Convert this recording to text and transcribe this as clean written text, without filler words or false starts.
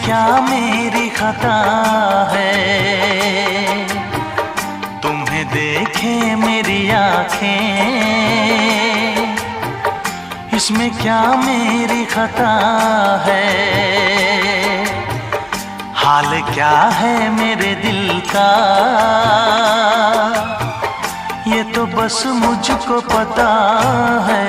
क्या मेरी खता है, तुम्हें देखे मेरी आँखें, इसमें क्या मेरी खता है। हाल क्या है मेरे दिल का, ये तो बस मुझको पता है।